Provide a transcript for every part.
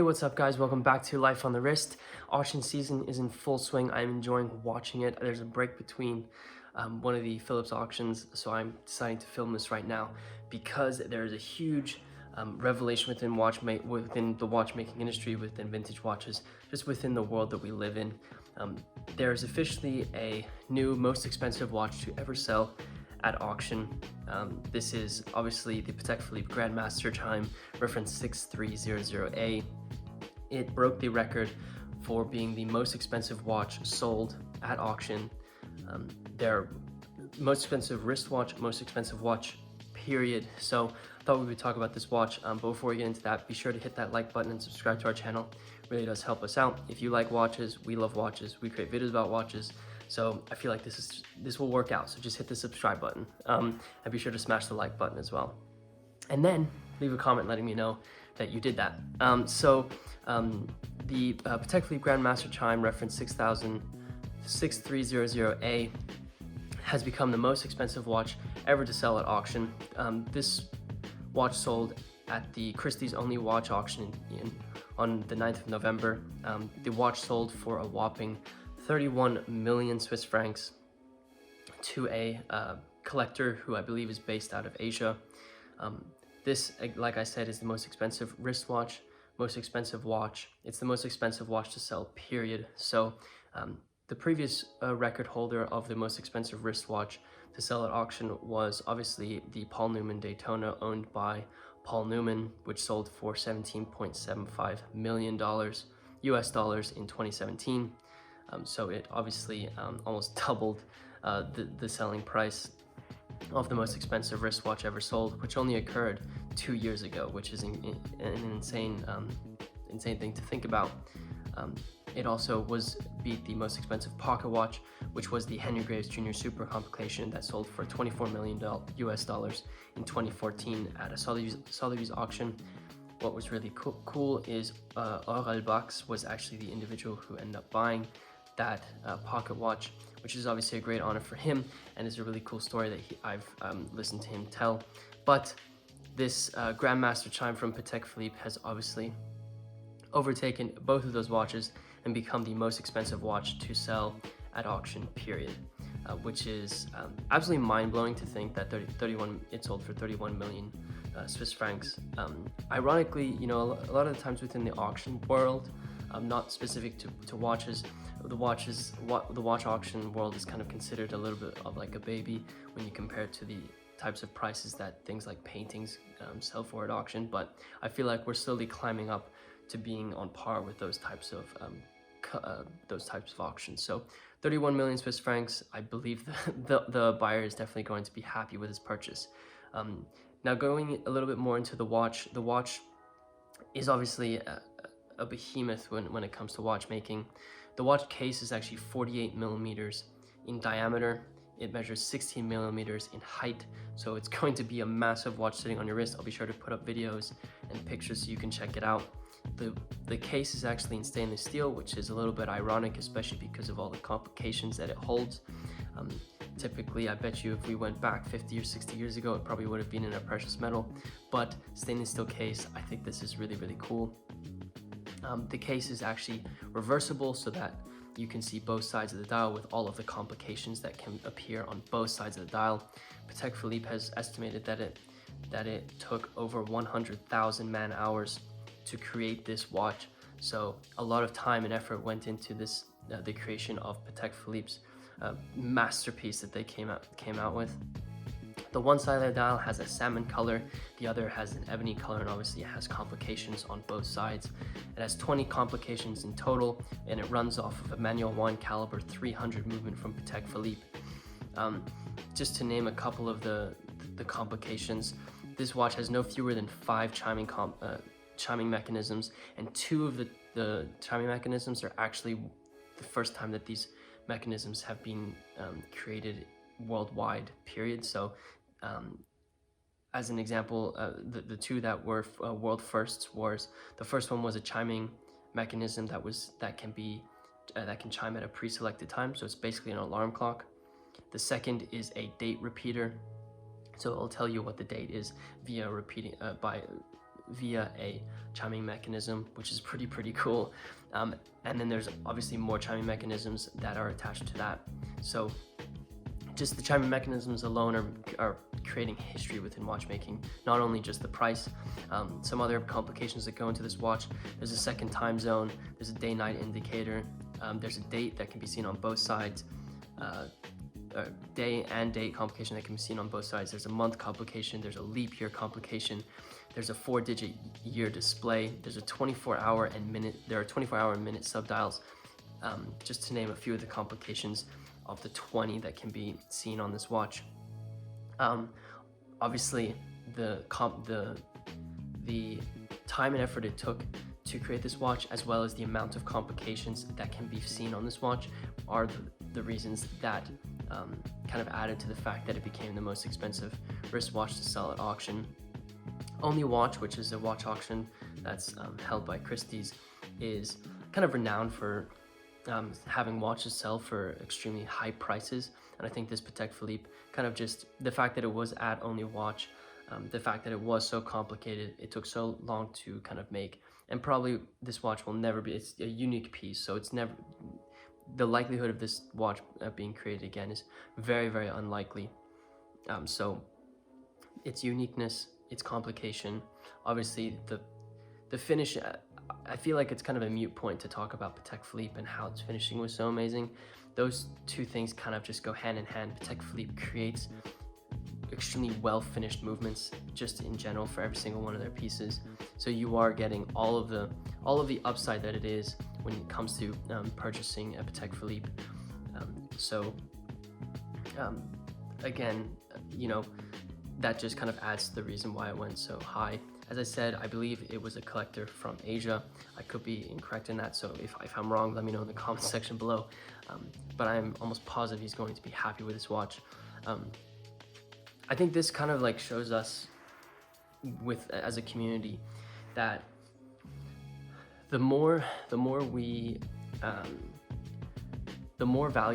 what's up guys? Welcome back to Life on the Wrist. Auction season is in full swing. I'm enjoying watching it. There's a break between one of the Philips auctions, so I'm deciding to film this right now because there is a huge revelation within the watchmaking industry, within vintage watches, just within the world that we live in. There's officially a new most expensive watch to ever sell at auction. This is obviously the Patek Philippe Grandmaster Chime, reference 6300A. It broke the record for being the most expensive watch sold at auction. Their most expensive wristwatch, most expensive watch, period. So I thought we would talk about this watch. But before we get into that, be sure to hit that like button and subscribe to our channel. It really does help us out. If you like watches, we love watches. We create videos about watches. So I feel like this will work out. So just hit the subscribe button and be sure to smash the like button as well. And then leave a comment letting me know that you did that. The Patek Philippe Grandmaster Chime, reference 6300A, has become the most expensive watch ever to sell at auction. This watch sold at the Christie's only watch auction on the 9th of November. The watch sold for a whopping 31 million Swiss francs to a collector who I believe is based out of Asia. This, like I said, is the most expensive wristwatch, most expensive watch. It's the most expensive watch to sell, period. So the previous record holder of the most expensive wristwatch to sell at auction was obviously the Paul Newman Daytona, owned by Paul Newman, which sold for $17.75 million US dollars in 2017. So it obviously almost doubled the selling price of the most expensive wristwatch ever sold, which only occurred 2 years ago, which is an insane thing to think about. It also beat the most expensive pocket watch, which was the Henry Graves Jr. Supercomplication that sold for $24 million US dollars in 2014 at a Sotheby's auction. What was really cool is Rolex was actually the individual who ended up buying that pocket watch, which is obviously a great honor for him, and is a really cool story that I've listened to him tell. But this Grandmaster Chime from Patek Philippe has obviously overtaken both of those watches and become the most expensive watch to sell at auction, period. Which is absolutely mind-blowing to think that it sold for 31 million Swiss francs. Ironically, a lot of the times within the auction world, not specific to watches, the watch auction world is kind of considered a little bit of like a baby when you compare it to the types of prices that things like paintings sell for at auction. But I feel like we're slowly climbing up to being on par with those types of auctions. So 31 million Swiss francs, I believe the buyer is definitely going to be happy with his purchase. Now going a little bit more into the watch is obviously a behemoth when it comes to watchmaking. The watch case is actually 48 millimeters in diameter. It measures 16 millimeters in height, so it's going to be a massive watch sitting on your wrist. I'll be sure to put up videos and pictures so you can check it out. The case is actually in stainless steel, which is a little bit ironic, especially because of all the complications that it holds. Typically, I bet you if we went back 50 or 60 years ago, it probably would have been in a precious metal, but stainless steel case, I think this is really, really cool. The case is actually reversible so that you can see both sides of the dial with all of the complications that can appear on both sides of the dial. Patek Philippe has estimated that it took over 100,000 man hours to create this watch. So a lot of time and effort went into this, the creation of Patek Philippe's masterpiece that they came out with. The one side of the dial has a salmon color, the other has an ebony color, and obviously it has complications on both sides. It has 20 complications in total, and it runs off of a manual 1 caliber 300 movement from Patek Philippe. Just to name a couple of the complications, this watch has no fewer than 5 chiming mechanisms, and 2 of the chiming mechanisms are actually the first time that these mechanisms have been created worldwide, period. So as an example, the 2 that were world firsts was, the first one was a chiming mechanism that can chime at a pre-selected time, so it's basically an alarm clock. The second is a date repeater, so it'll tell you what the date is via via a chiming mechanism, which is pretty cool. And then there's obviously more chiming mechanisms that are attached to that. So just the chiming mechanisms alone are creating history within watchmaking, not only just the price. Some other complications that go into this watch: there's a second time zone, there's a day-night indicator, there's a date that can be seen on both sides, day and date complication that can be seen on both sides. There's a month complication, there's a leap year complication, there's a 4-digit year display, there's a 24-hour and minute, there are 24-hour and minute subdials, just to name a few of the complications of the 20 that can be seen on this watch. Obviously, the time and effort it took to create this watch, as well as the amount of complications that can be seen on this watch, are the reasons that kind of added to the fact that it became the most expensive wristwatch to sell at auction. Only Watch, which is a watch auction that's held by Christie's, is kind of renowned for having watches sell for extremely high prices. And I think this Patek Philippe, kind of just the fact that it was at Only Watch, the fact that it was so complicated, it took so long to kind of make, and probably this watch will never be, it's a unique piece, so it's never, the likelihood of this watch being created again is very unlikely. So its uniqueness, its complication, obviously the finish, I feel like it's kind of a moot point to talk about Patek Philippe and how its finishing was so amazing. Those two things kind of just go hand in hand. Patek Philippe creates extremely well finished movements just in general for every single one of their pieces, so you are getting all of the upside that it is when it comes to purchasing a Patek Philippe. Again, you know, that just kind of adds to the reason why it went so high. As I said, I believe it was a collector from Asia. I could be incorrect in that, so if I'm wrong, let me know in the comment section below. But I'm almost positive he's going to be happy with this watch. I think this kind of like shows us, as a community, that the more value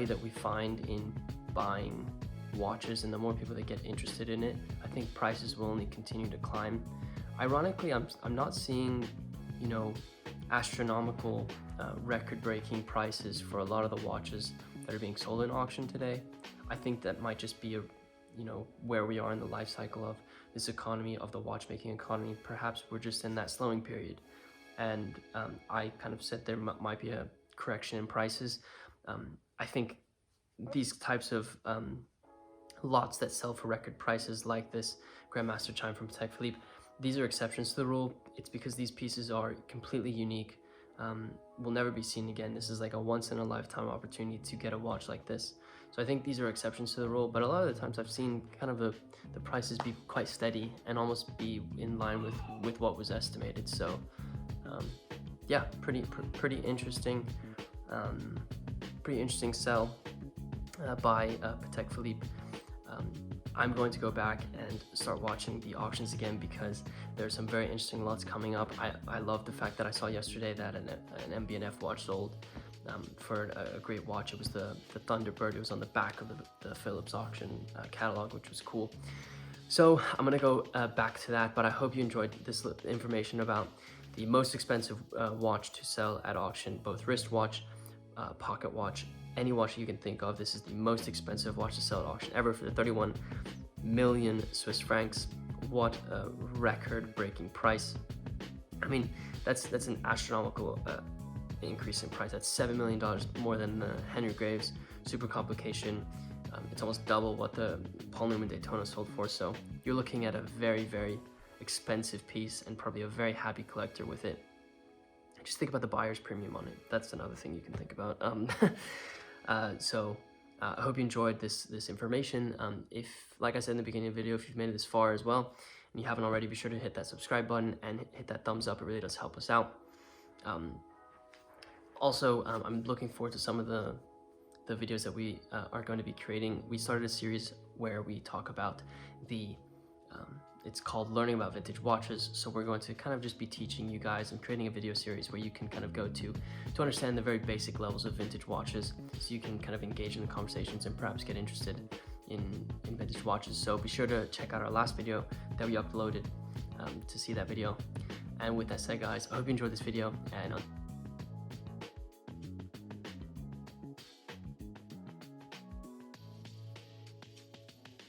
that we find in buying watches, and the more people that get interested in it, I think prices will only continue to climb. Ironically, I'm not seeing, you know, astronomical record-breaking prices for a lot of the watches that are being sold in auction today. I think that might just be where we are in the life cycle of this economy, of the watchmaking economy. Perhaps we're just in that slowing period, and I kind of said there might be a correction in prices. I think these types of lots that sell for record prices, like this Grandmaster Chime from Patek Philippe, these are exceptions to the rule. It's because these pieces are completely unique, will never be seen again. This is like a once-in-a-lifetime opportunity to get a watch like this. So I think these are exceptions to the rule, but a lot of the times I've seen kind of the prices be quite steady and almost be in line with what was estimated. So yeah, pretty interesting, pretty interesting sell by Patek Philippe. I'm going to go back and start watching the auctions again, because there's some very interesting lots coming up. I love the fact that I saw yesterday that an MB&F watch sold for a great watch. It was the Thunderbird. It was on the back of the Philips auction catalog, which was cool. So I'm gonna go back to that, but I hope you enjoyed this information about the most expensive watch to sell at auction, both wristwatch, pocket watch, any watch you can think of. This is the most expensive watch to sell at auction ever, for the 31 million Swiss francs. What a record-breaking price. I mean, that's an astronomical increase in price. That's $7 million more than the Henry Graves Supercomplication. It's almost double what the Paul Newman Daytona sold for. So you're looking at a very expensive piece, and probably a very happy collector with it. Just think about the buyer's premium on it. That's another thing you can think about. I hope you enjoyed this information. If, like I said in the beginning of the video, if you've made it this far as well, and you haven't already, be sure to hit that subscribe button and hit that thumbs up. It really does help us out. Also, I'm looking forward to some of the videos that we are going to be creating. We started a series where we talk about it's called Learning About Vintage Watches. So we're going to kind of just be teaching you guys and creating a video series where you can kind of go to understand the very basic levels of vintage watches, so you can kind of engage in the conversations and perhaps get interested in vintage watches. So be sure to check out our last video that we uploaded to see that video. And with that said, guys, I hope you enjoyed this video, and